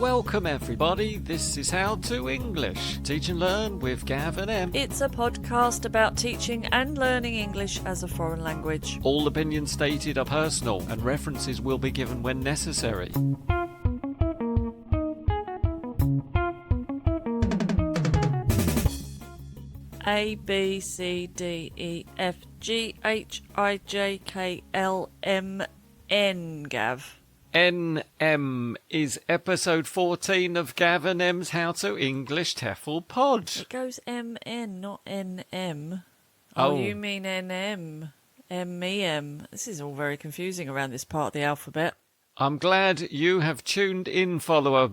Welcome everybody, this is How to English. Teach and learn with Gav and Em. It's a podcast about teaching and learning English as a foreign language. All opinions stated are personal and references will be given when necessary. A, B, C, D, E, F, G, H, I, J, K, L, M, N, Gav. NM is episode 14 of Gav and Em's How to English TEFL Pod. It goes MN, not NM. Oh. You mean NM. MEM. This is all very confusing around this part of the alphabet. I'm glad you have tuned in, follower,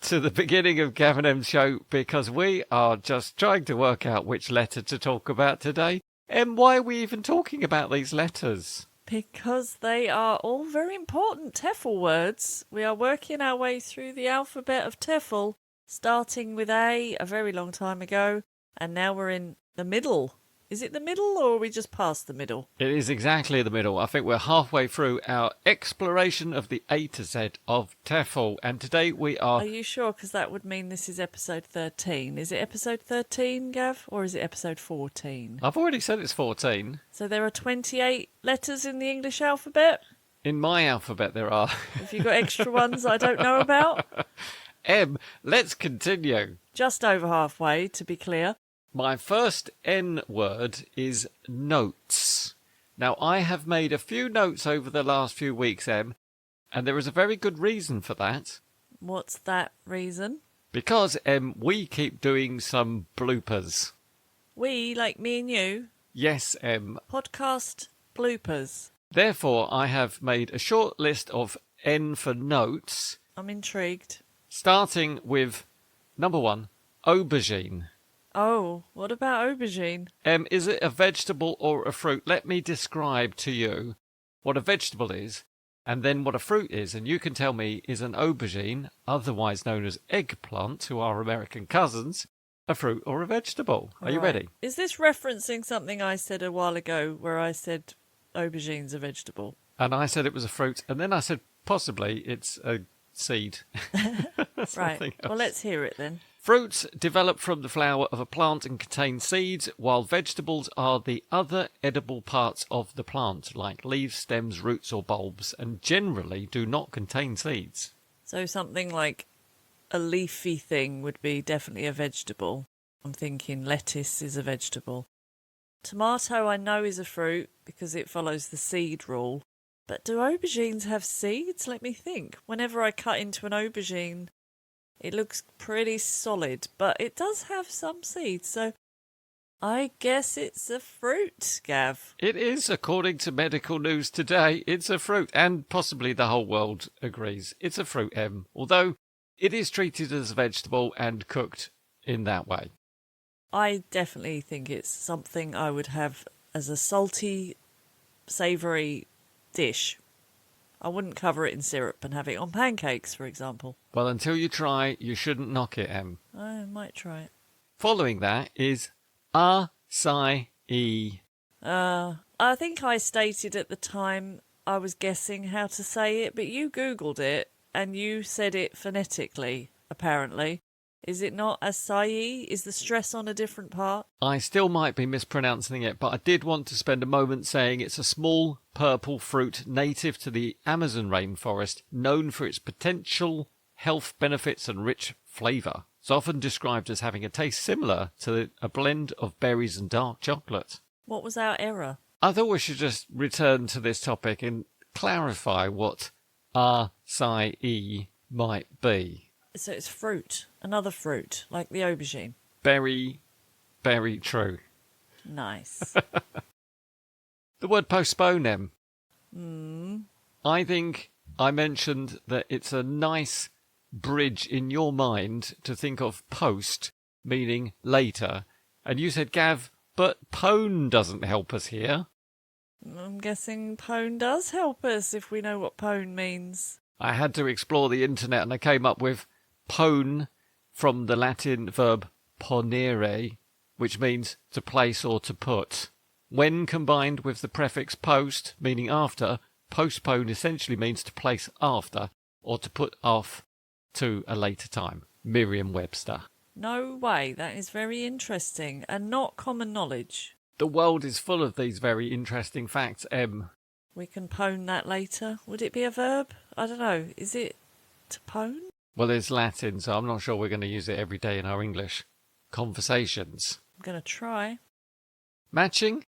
to the beginning of Gav and Em's show because we are just trying to work out which letter to talk about today. And why are we even talking about these letters? Because they are all very important TEFL words. We are working our way through the alphabet of TEFL, starting with A very long time ago, and now we're in the middle. Is it the middle or are we just past the middle? It is exactly the middle. I think we're halfway through our exploration of the A to Z of TEFL, and today we are... Are you sure? Because that would mean this is episode 13. Is it episode 13, Gav, or is it episode 14? I've already said it's 14. So there are 28 letters in the English alphabet? In my alphabet there are. Have you got extra ones I don't know about? M, let's continue. Just over halfway, to be clear. My first N word is notes. Now, I have made a few notes over the last few weeks, Em, and there is a very good reason for that. What's that reason? Because, Em, we keep doing some bloopers. We, like me and you? Yes, Em. Podcast bloopers. Therefore, I have made a short list of N for notes. I'm intrigued. Starting with number 1, aubergine. Oh, what about aubergine? Is it a vegetable or a fruit? Let me describe to you what a vegetable is and then what a fruit is. And you can tell me, is an aubergine, otherwise known as eggplant to our American cousins, a fruit or a vegetable? Are you ready? Is this referencing something I said a while ago where I said aubergine's a vegetable? And I said it was a fruit. And then I said possibly it's a seed. Right. Well, let's hear it then. Fruits develop from the flower of a plant and contain seeds, while vegetables are the other edible parts of the plant, like leaves, stems, roots or bulbs, and generally do not contain seeds. So something like a leafy thing would be definitely a vegetable. I'm thinking lettuce is a vegetable. Tomato I know is a fruit because it follows the seed rule. But do aubergines have seeds? Let me think. Whenever I cut into an aubergine, it looks pretty solid, but it does have some seeds, so I guess it's a fruit, Gav. It is, according to medical news today, it's a fruit, and possibly the whole world agrees. It's a fruit, Em, although it is treated as a vegetable and cooked in that way. I definitely think it's something I would have as a salty, savoury dish. I wouldn't cover it in syrup and have it on pancakes, for example. Well, until you try, you shouldn't knock it, Em. I might try it. Following that is acai. I think I stated at the time I was guessing how to say it, but you Googled it and you said it phonetically, apparently. Is it not acai? Is the stress on a different part? I still might be mispronouncing it, but I did want to spend a moment saying it's a small purple fruit native to the Amazon rainforest, known for its potential health benefits and rich flavour. It's often described as having a taste similar to a blend of berries and dark chocolate. What was our error? I thought we should just return to this topic and clarify what acai might be. So it's fruit, another fruit, like the aubergine. Very, very true. Nice. The word postpone, Em. I think I mentioned that it's a nice bridge in your mind to think of post, meaning later. And you said, Gav, but pone doesn't help us here. I'm guessing pone does help us if we know what pone means. I had to explore the internet and I came up with pone from the Latin verb ponere, which means to place or to put. When combined with the prefix post, meaning after, postpone essentially means to place after or to put off to a later time. Merriam-Webster. No way. That is very interesting and not common knowledge. The world is full of these very interesting facts, Em. We can pone that later. Would it be a verb? I don't know. Is it to pone? Well, it's Latin, so I'm not sure we're going to use it every day in our English conversations. I'm going to try. Matching?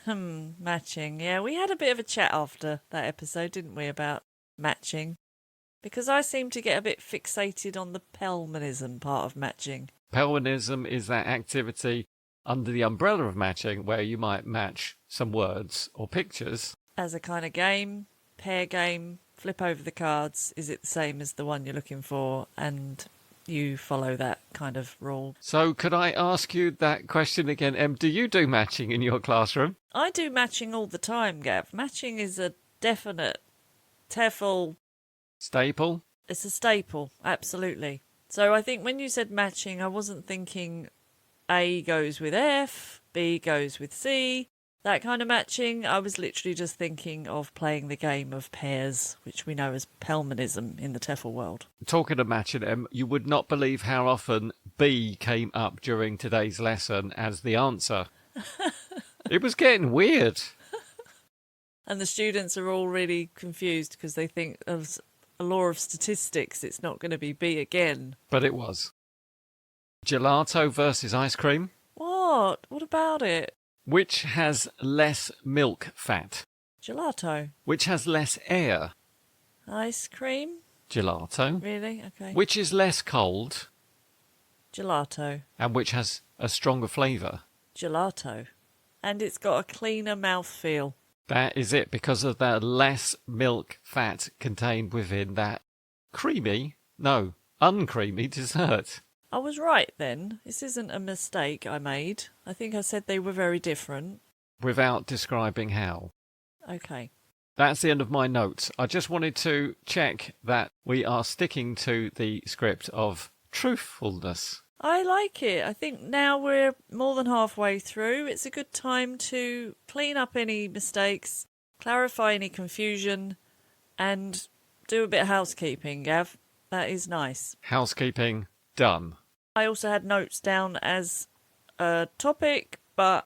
Matching. Yeah, we had a bit of a chat after that episode, didn't we, about matching? Because I seem to get a bit fixated on the pelmanism part of matching. Pelmanism is that activity under the umbrella of matching where you might match some words or pictures. As a kind of game, pair game, flip over the cards. Is it the same as the one you're looking for? And you follow that kind of rule. So could I ask you that question again, Em? Do you do matching in your classroom? I do matching all the time, Gav. Matching is a definite TEFL staple. It's a staple, absolutely. So I think when you said matching, I wasn't thinking A goes with F, B goes with C, that kind of matching. I was literally just thinking of playing the game of pairs, which we know as pelmanism in the TEFL world. Talking of matching, Em, you would not believe how often B came up during today's lesson as the answer. It was getting weird. And the students are all really confused because they think of a law of statistics, it's not going to be B again. But it was. Gelato versus ice cream. What? What about it? Which has less milk fat? Gelato. Which has less air? Ice cream? Gelato. Really? Okay. Which is less cold? Gelato. And which has a stronger flavour? Gelato. And it's got a cleaner mouthfeel. That is it, because of the less milk fat contained within that uncreamy dessert. I was right then. This isn't a mistake I made. I think I said they were very different. Without describing how. Okay. That's the end of my notes. I just wanted to check that we are sticking to the script of truthfulness. I like it. I think now we're more than halfway through. It's a good time to clean up any mistakes, clarify any confusion, and do a bit of housekeeping, Gav. That is nice. Housekeeping done. I also had notes down as a topic, but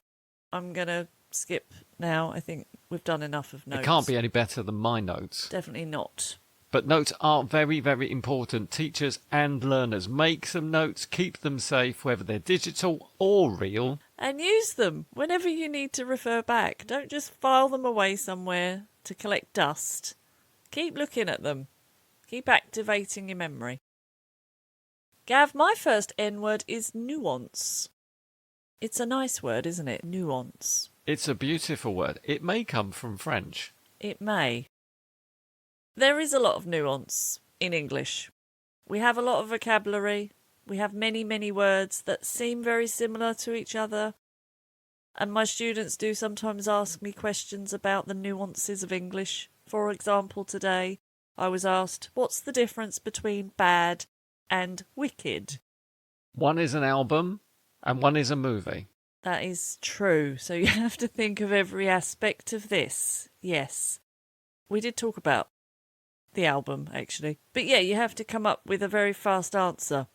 I'm going to skip now. I think we've done enough of notes. It can't be any better than my notes. Definitely not. But notes are very, very important. Teachers and learners, make some notes, keep them safe, whether they're digital or real. And use them whenever you need to refer back. Don't just file them away somewhere to collect dust. Keep looking at them. Keep activating your memory. Gav, my first N word is nuance. It's a nice word, isn't it? Nuance. It's a beautiful word. It may come from French. It may. There is a lot of nuance in English. We have a lot of vocabulary. We have many, many words that seem very similar to each other. And my students do sometimes ask me questions about the nuances of English. For example, today I was asked, what's the difference between bad and wicked? One is an album and one is a movie. That is true. So you have to think of every aspect of this. Yes. We did talk about the album, actually. But yeah, you have to come up with a very fast answer.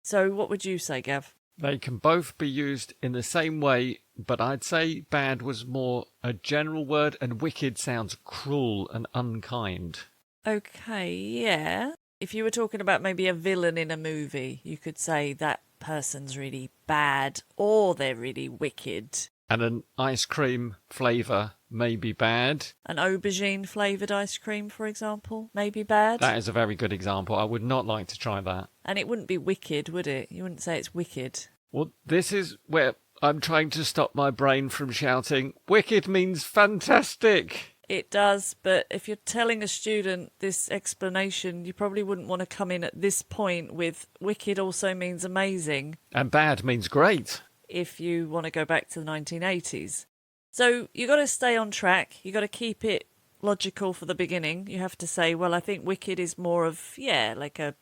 So what would you say, Gav? They can both be used in the same way, but I'd say bad was more a general word and wicked sounds cruel and unkind. Okay, yeah. If you were talking about maybe a villain in a movie, you could say that person's really bad or they're really wicked. And an ice cream flavour may be bad. An aubergine flavoured ice cream, for example, may be bad. That is a very good example. I would not like to try that. And it wouldn't be wicked, would it? You wouldn't say it's wicked. Well, this is where I'm trying to stop my brain from shouting, wicked means fantastic. It does, but if you're telling a student this explanation, you probably wouldn't want to come in at this point with wicked also means amazing. And bad means great. If you want to go back to the 1980s. So you got to stay on track. You got to keep it logical for the beginning. You have to say, well, I think wicked is more of, like a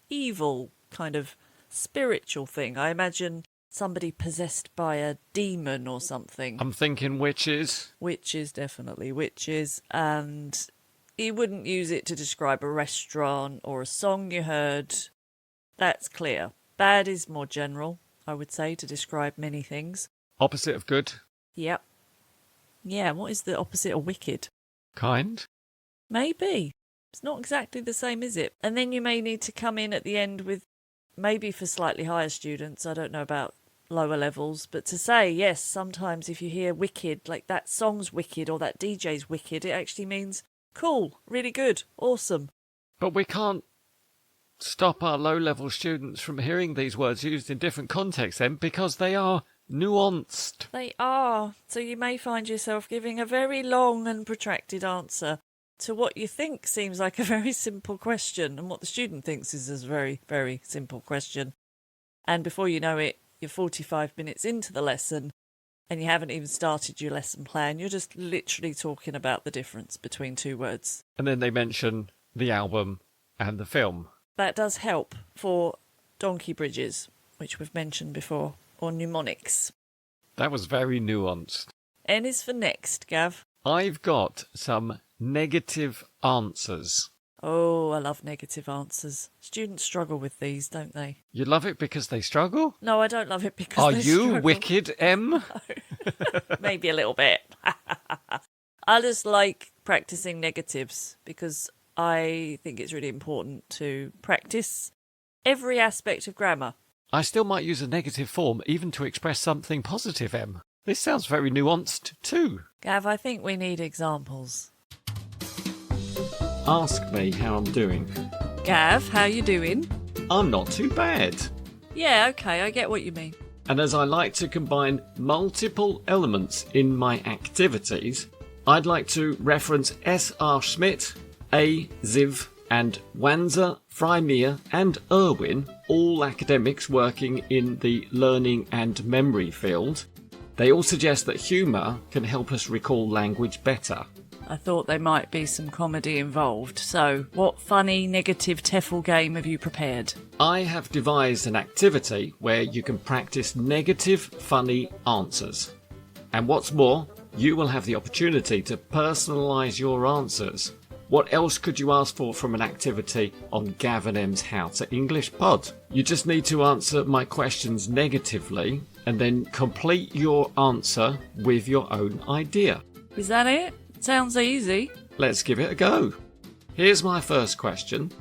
evil kind of spiritual thing. I imagine somebody possessed by a demon or something. I'm thinking witches. Witches, definitely witches. And You wouldn't use it to describe a restaurant or a song you heard. That's clear. Bad is more general, I would say, to describe many things. Opposite of good? Yep. Yeah, what is the opposite of wicked? Kind? Maybe. It's not exactly the same, is it? And then you may need to come in at the end with, maybe for slightly higher students, I don't know about lower levels, but to say, yes, sometimes if you hear wicked, like that song's wicked or that DJ's wicked, it actually means cool, really good, awesome. But we can't stop our low-level students from hearing these words used in different contexts then, because they are nuanced. They are. So you may find yourself giving a very long and protracted answer to what you think seems like a very simple question and what the student thinks is a very, very simple question. And before you know it, you're 45 minutes into the lesson and you haven't even started your lesson plan. You're just literally talking about the difference between two words. And then they mention the album and the film. That does help for donkey bridges, which we've mentioned before, or mnemonics. That was very nuanced. N is for next, Gav. I've got some negative answers. Oh, I love negative answers. Students struggle with these, don't they? You love it because they struggle? No, I don't love it because Are they you struggle. wicked, Em? No. Maybe a little bit. I just like practising negatives because I think it's really important to practice every aspect of grammar. I still might use a negative form even to express something positive, Em. This sounds very nuanced too. Gav, I think we need examples. Ask me how I'm doing. Gav, how you doing? I'm not too bad. Yeah, okay, I get what you mean. And as I like to combine multiple elements in my activities, I'd like to reference S.R. Schmidt, A. Ziv, and Wanzer, Freimeier, and Irwin, all academics working in the learning and memory field. They all suggest that humour can help us recall language better. I thought there might be some comedy involved. So, what funny negative TEFL game have you prepared? I have devised an activity where you can practice negative, funny answers. And what's more, you will have the opportunity to personalise your answers. What else could you ask for from an activity on Gav and Em's How to English Pod? You just need to answer my questions negatively and then complete your answer with your own idea. Is that it? Sounds easy. Let's give it a go. Here's my first question.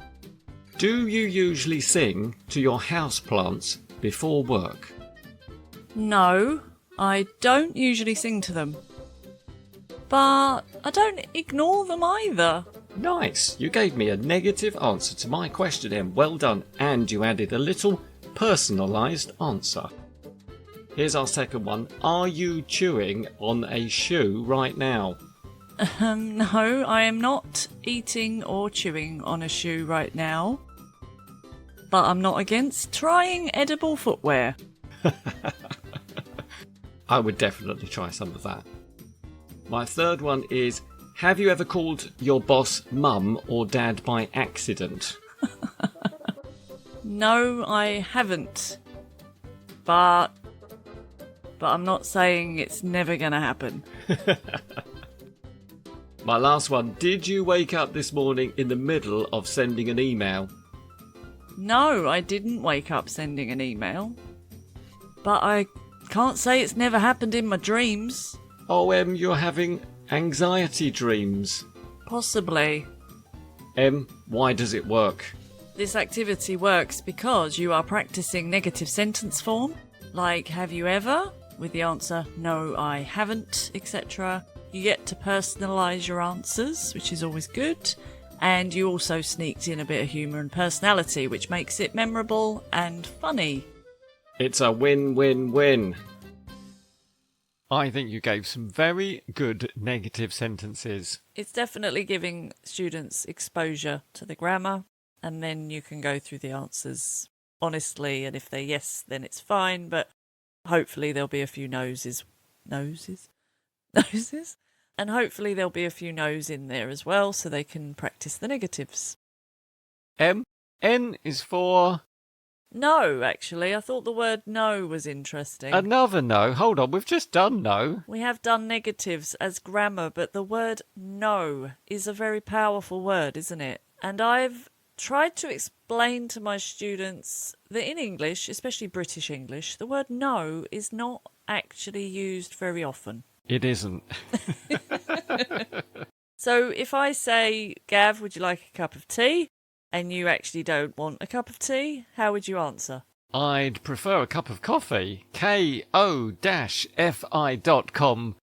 Do you usually sing to your houseplants before work? No, I don't usually sing to them. But I don't ignore them either. Nice. You gave me a negative answer to my question, Em. Well done. And you added a little personalised answer. Here's our second one. Are you chewing on a shoe right now? No, I am not eating or chewing on a shoe right now. But I'm not against trying edible footwear. I would definitely try some of that. My third one is, have you ever called your boss mum or dad by accident? No, I haven't. But I'm not saying it's never going to happen. My last one, did you wake up this morning in the middle of sending an email? No, I didn't wake up sending an email. But I can't say it's never happened in my dreams. Oh, Em, you're having anxiety dreams. Possibly. Em, why does it work? This activity works because you are practising negative sentence form, like have you ever, with the answer no, I haven't, etc. You get to personalise your answers, which is always good. And you also sneaked in a bit of humour and personality, which makes it memorable and funny. It's a win-win-win. I think you gave some very good negative sentences. It's definitely giving students exposure to the grammar, and then you can go through the answers honestly, and if they're yes, then it's fine, but hopefully there'll be a few noses. And hopefully there'll be a few no's in there as well, so they can practice the negatives. N is for No, actually. I thought the word no was interesting. Another no. Hold on, we've just done no. We have done negatives as grammar, but the word no is a very powerful word, isn't it? And I've tried to explain to my students that in English, especially British English, the word no is not actually used very often. It isn't. So if I say, Gav, would you like a cup of tea? And you actually don't want a cup of tea, how would you answer? I'd prefer a cup of coffee. ko-fi.com.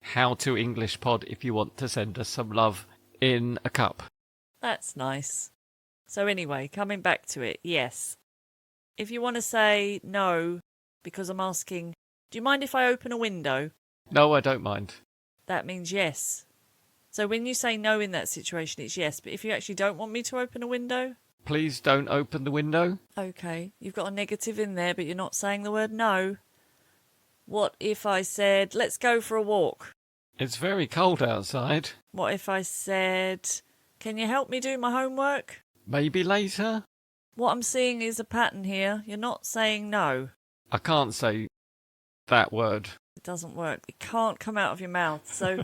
How to English Pod if you want to send us some love in a cup. That's nice. So anyway, coming back to it, yes. If you want to say no, because I'm asking, do you mind if I open a window? No, I don't mind. That means yes. So when you say no in that situation, it's yes. But if you actually don't want me to open a window? Please don't open the window. Okay, you've got a negative in there, but you're not saying the word no. What if I said, let's go for a walk? It's very cold outside. What if I said, can you help me do my homework? Maybe later? What I'm seeing is a pattern here. You're not saying no. I can't say that word. It doesn't work. It can't come out of your mouth. So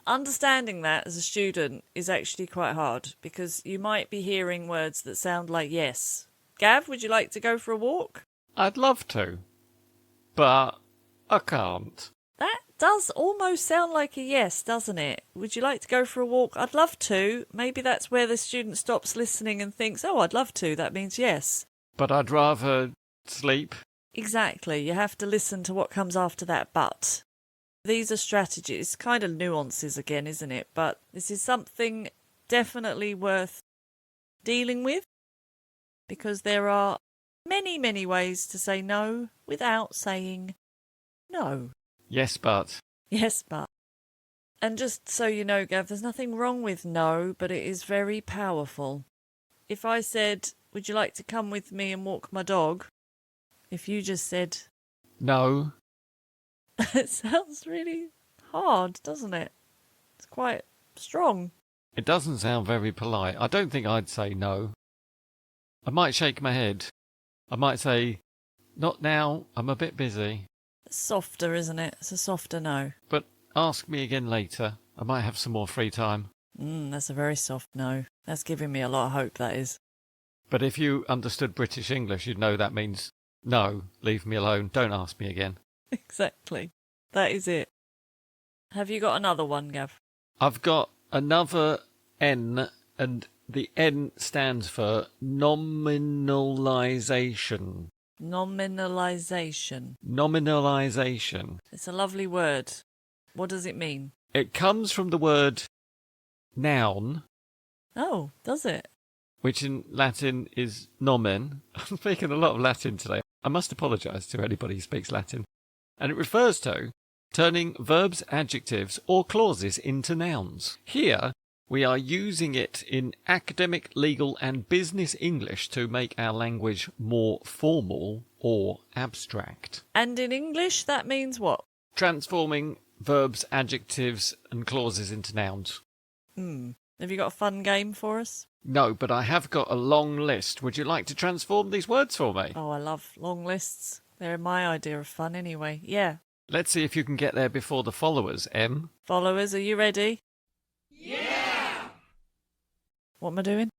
understanding that as a student is actually quite hard because you might be hearing words that sound like yes. Gav, would you like to go for a walk? I'd love to, but I can't. That does almost sound like a yes, doesn't it? Would you like to go for a walk? I'd love to. Maybe that's where the student stops listening and thinks, oh, I'd love to. That means yes. But I'd rather sleep. Exactly. You have to listen to what comes after that but. These are strategies, kind of nuances again, isn't it? But this is something definitely worth dealing with because there are many, many ways to say no without saying no. Yes, but. Yes, but. And just so you know, Gav, there's nothing wrong with no, but it is very powerful. If I said, would you like to come with me and walk my dog? If you just said No. it sounds really hard, doesn't it? It's quite strong. It doesn't sound very polite. I don't think I'd say no. I might shake my head. I might say, not now, I'm a bit busy. It's softer, isn't it? It's a softer no. But ask me again later. I might have some more free time. That's a very soft no. That's giving me a lot of hope, that is. But if you understood British English, you'd know that means, no, leave me alone, don't ask me again. Exactly. That is it. Have you got another one, Gav? I've got another N, and the N stands for nominalisation. Nominalisation. Nominalisation. It's a lovely word. What does it mean? It comes from the word noun, Oh, does it? which in Latin is nomen. I'm speaking a lot of Latin today. I must apologise to anybody who speaks Latin. And it refers to turning verbs, adjectives, or clauses into nouns. Here, we are using it in academic, legal, and business English to make our language more formal or abstract. And in English, that means what? Transforming verbs, adjectives, and clauses into nouns. Have you got a fun game for us? No, but I have got a long list. Would you like to transform these words for me? Oh, I love long lists. They're my idea of fun anyway. Yeah. Let's see if you can get there before the followers, Em. Followers, are you ready? Yeah! What am I doing?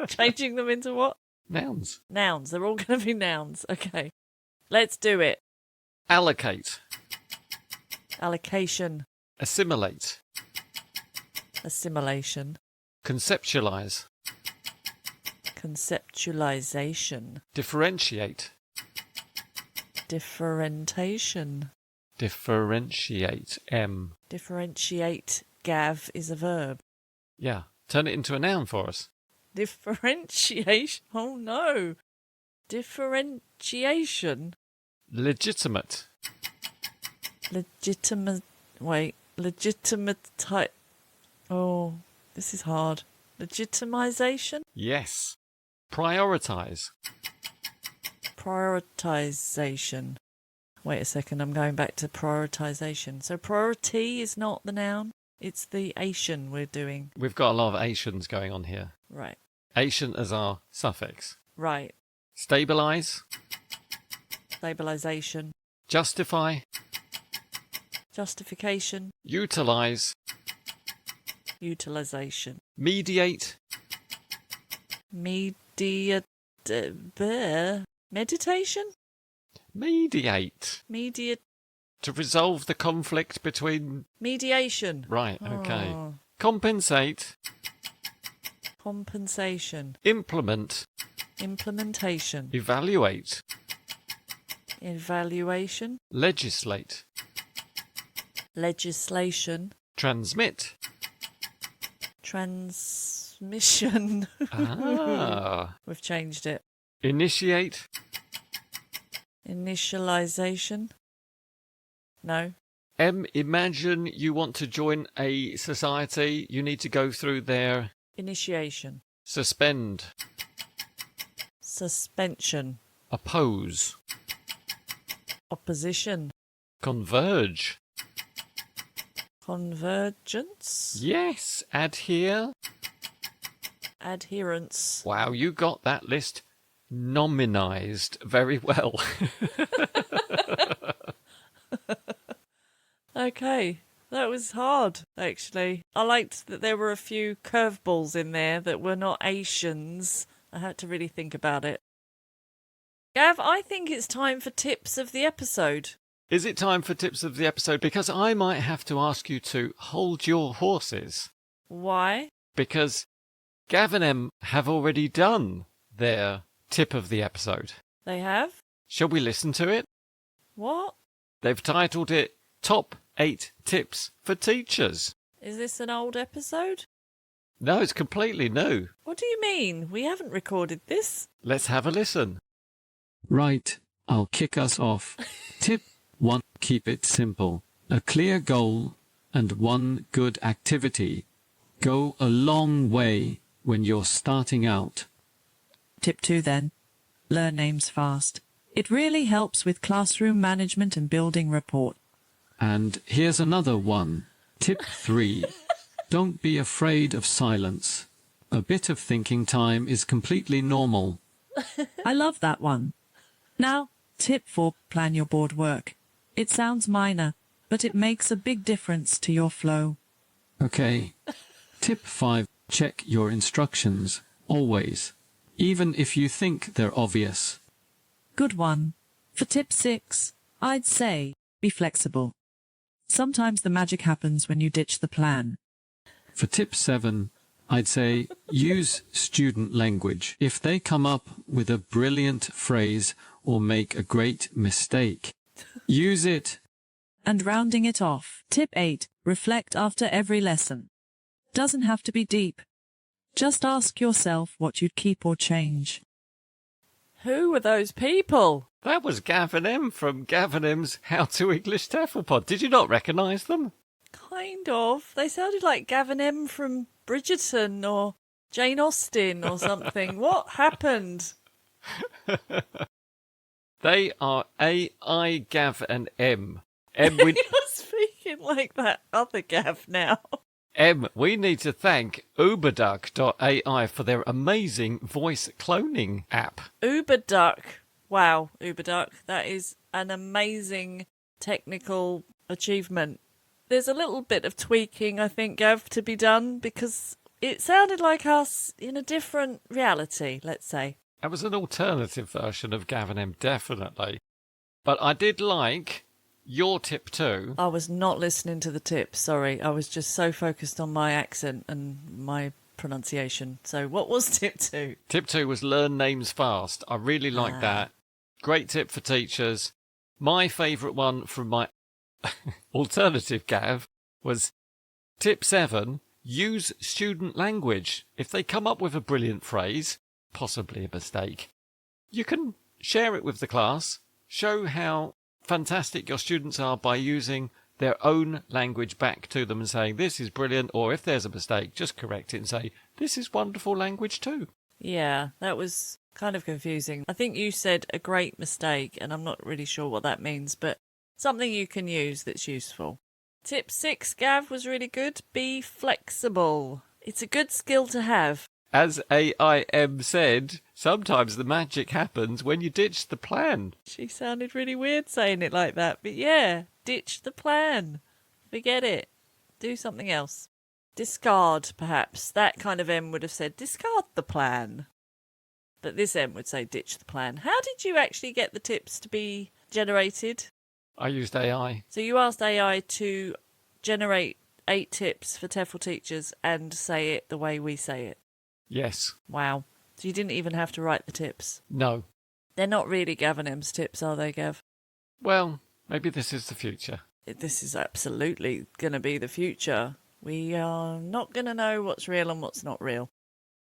Changing them into what? Nouns. Nouns. They're all going to be nouns. Okay. Let's do it. Allocate. Allocation. Assimilate. Assimilation. Conceptualize. Conceptualization. Differentiate. Differentiation. Differentiate. M. Differentiate, Gav, is a verb. Yeah. Turn it into a noun for us. Differentiation? Oh no. Differentiation. Legitimate. Legitimate. Wait. Legitimate type. Oh, this is hard. Legitimization? Yes. Prioritize. Prioritization. Wait a second, I'm going back to prioritization. So priority is not the noun, it's the ation we're doing. We've got a lot of Asians going on here. Right. Asian as our suffix. Right. Stabilise. Stabilisation. Justify. Justification. Utilise. Utilisation. Mediate. Meditation. Mediate. To resolve the conflict between... Mediation. Right, okay. Oh. Compensate. Compensation. Implement. Implementation. Evaluate. Evaluation. Legislate. Legislation. Transmit. Transmission. Ah. We've changed it. Initiate. Initialisation. No. Imagine you want to join a society. You need to go through their... Initiation. Suspend. Suspension. Oppose. Opposition. Converge. Convergence. Yes. Adhere. Adherence. Wow, you got that list nominalised very well. Okay, that was hard, actually. I liked that there were a few curveballs in there that were not Asians. I had to really think about it. Gav, I think it's time for tips of the episode. Is it time for tips of the episode? Because I might have to ask you to hold your horses. Why? Because Gav and Em have already done their tip of the episode. They have? Shall we listen to it? What? They've titled it Top 8 Tips for Teachers. Is this an old episode? No, it's completely new. What do you mean? We haven't recorded this. Let's have a listen. Right, I'll kick us off. Tip 1. Keep it simple. A clear goal and one good activity go a long way when you're starting out. Tip 2 then. Learn names fast. It really helps with classroom management and building rapport. And here's another one. Tip 3. Don't be afraid of silence. A bit of thinking time is completely normal. I love that one. Now, tip 4. Plan your board work. It sounds minor, but it makes a big difference to your flow. Okay. Tip 5. Check your instructions, always, even if you think they're obvious. Good one. For tip 6, I'd say, be flexible. Sometimes the magic happens when you ditch the plan. For tip 7, I'd say use student language. If they come up with a brilliant phrase or make a great mistake, use it. And rounding it off, tip 8, reflect after every lesson. Doesn't have to be deep. Just ask yourself what you'd keep or change. Who were those people? That was Gav and Em from Gav and Em's How to English TEFL Pod. Did you not recognise them? Kind of. They sounded like Gav and Em from Bridgerton or Jane Austen or something. What happened? They are AI Gav and Em. Em, You're speaking like that other Gav now. Em, we need to thank aubergines.ai for their amazing voice cloning app. Uberduck. Wow, Uberduck. That is an amazing technical achievement. There's a little bit of tweaking, I think, Gav, to be done because it sounded like us in a different reality, let's say. That was an alternative version of Gav and Em, definitely. But I did like your tip too. I was not listening to the tip, sorry. I was just so focused on my accent and my pronunciation. So what was tip 2? Tip 2 was learn names fast. I really like that. Great tip for teachers. My favourite one from my alternative Gav was tip 7, use student language. If they come up with a brilliant phrase, possibly a mistake, you can share it with the class, show how fantastic your students are by using their own language back to them and saying, this is brilliant, or if there's a mistake, just correct it and say, this is wonderful language too. Yeah, that was kind of confusing. I think you said a great mistake, and I'm not really sure what that means, but something you can use that's useful. Tip 6, Gav, was really good. Be flexible. It's a good skill to have. As AIM said, Sometimes the magic happens when you ditch the plan. She sounded really weird saying it like that, but yeah, ditch the plan. Forget it. Do something else. Discard, perhaps. That kind of M would have said, discard the plan. But this M would say, ditch the plan. How did you actually get the tips to be generated? I used AI. So you asked AI to generate 8 tips for TEFL teachers and say it the way we say it. Yes. Wow. So you didn't even have to write the tips. No. They're not really Gav and Em's tips, are they, Gav? Well, maybe this is the future. This is absolutely going to be the future. We are not going to know what's real and what's not real.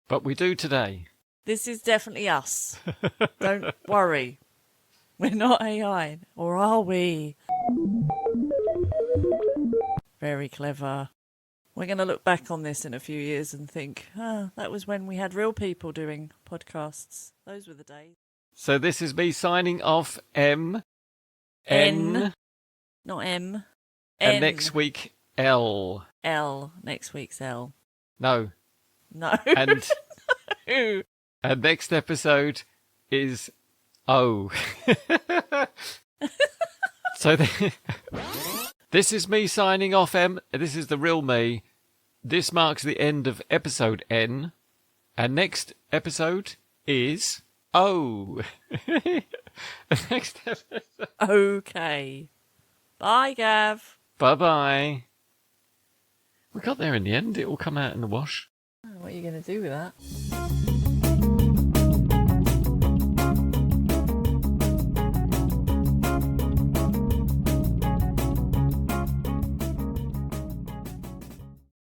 But we do today. This is definitely us. Don't worry. We're not AI. Or are we? Very clever. We're going to look back on this in a few years and think, that was when we had real people doing podcasts. Those were the days. So this is me signing off, M. N. Not M. And N. next week, L. L. Next week's L. No. No. And, No. and next episode is O. So this is me signing off, M. This is the real me. This marks the end of episode N. And next episode is O. Next episode. Okay. Bye, Gav. Bye-bye. We got there in the end. It will come out in the wash. What are you going to do with that?